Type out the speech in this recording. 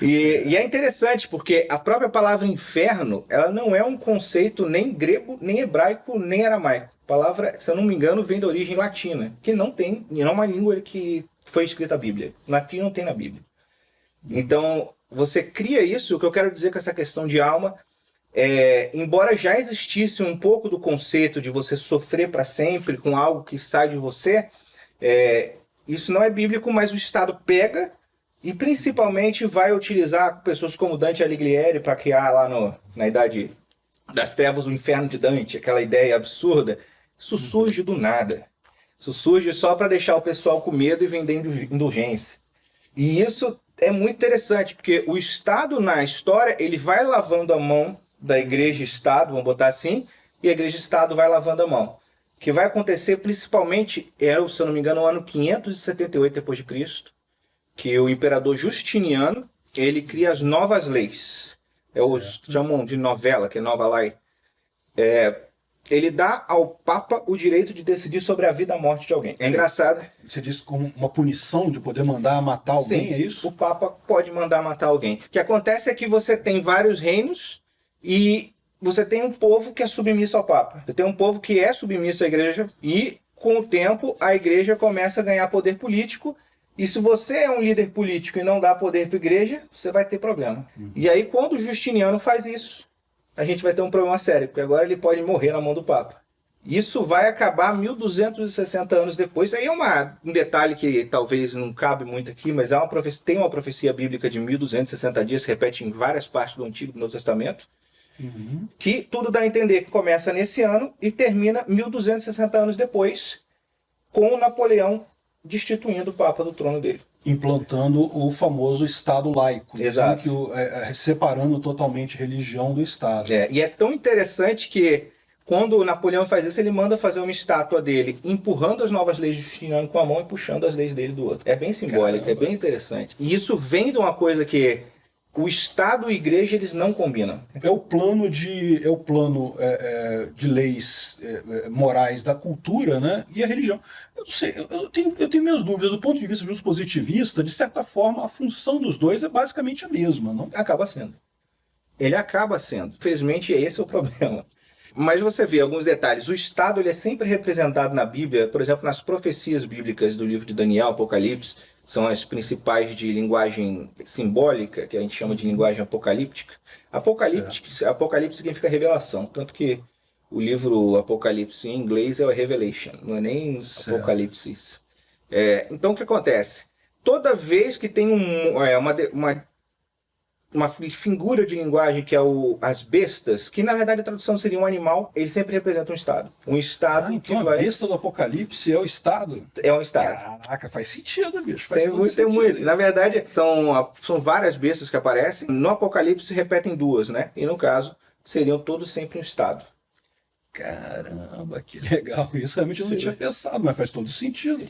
E é interessante, porque a própria palavra inferno, ela não é um conceito nem grego, nem hebraico, nem aramaico. A palavra, se eu não me engano, vem da origem latina, que não é uma língua que foi escrita a Bíblia. Aqui não tem na Bíblia. Então, você cria isso. O que eu quero dizer com essa questão de alma embora já existisse um pouco do conceito de você sofrer para sempre com algo que sai de você, isso não é bíblico, mas o Estado pega e principalmente vai utilizar pessoas como Dante Alighieri para criar lá na Idade das Trevas o Inferno de Dante, aquela ideia absurda. Isso surge do nada. Isso surge só para deixar o pessoal com medo e vender indulgência. E isso é muito interessante, porque o Estado na história, ele vai lavando a mão da igreja-estado, vamos botar assim, e a igreja-estado vai lavando a mão. O que vai acontecer principalmente se eu não me engano, no ano 578 d.C., que o imperador Justiniano, ele cria as novas leis. Os chamam de novela, que é nova lei. Ele dá ao Papa o direito de decidir sobre a vida e a morte de alguém. É engraçado. Você disse como uma punição de poder mandar matar alguém, Sim, é isso? O Papa pode mandar matar alguém. O que acontece é que você tem vários reinos e você tem um povo que é submisso ao Papa. Você tem um povo que é submisso à igreja e, com o tempo, a igreja começa a ganhar poder político. E se você é um líder político e não dá poder para a igreja, você vai ter problema. E aí, quando o Justiniano faz isso, a gente vai ter um problema sério, porque agora ele pode morrer na mão do Papa. Isso vai acabar 1260 anos depois. Aí é um detalhe que talvez não cabe muito aqui, mas tem uma profecia bíblica de 1260 dias, se repete em várias partes do Antigo e do Novo Testamento, que tudo dá a entender que começa nesse ano e termina 1260 anos depois, com o Napoleão destituindo o Papa do trono dele. Implantando o famoso Estado laico. Exato. Separando totalmente religião do Estado. E é tão interessante que quando o Napoleão faz isso, ele manda fazer uma estátua dele, empurrando as novas leis de Justiniano com a mão e puxando as leis dele do outro. É bem simbólico, é bem interessante. E isso vem de uma coisa que o Estado e a igreja, eles não combinam. É o plano de leis morais da cultura, né? E a religião. Eu não sei, eu tenho minhas dúvidas. Do ponto de vista positivista, de certa forma, a função dos dois é basicamente a mesma, não? Acaba sendo. Ele acaba sendo. Infelizmente, esse é o problema. Mas você vê alguns detalhes. O Estado ele é sempre representado na Bíblia, por exemplo, nas profecias bíblicas do livro de Daniel, Apocalipse, são as principais de linguagem simbólica, que a gente chama de linguagem apocalíptica. Apocalipse significa revelação, tanto que o livro Apocalipse em inglês é o Revelation, não é nem Apocalipse. Então o que acontece? Toda vez que tem uma figura de linguagem que é as bestas, que na verdade a tradução seria um animal, ele sempre representa um Estado. Um Estado então a besta do Apocalipse é o Estado? É um Estado. Caraca, faz sentido, bicho. Tem muito. Na verdade, são várias bestas que aparecem. No Apocalipse se repetem duas, né? E no caso, seriam todos sempre um Estado. Caramba, que legal. Isso realmente eu não tinha pensado, mas faz todo sentido.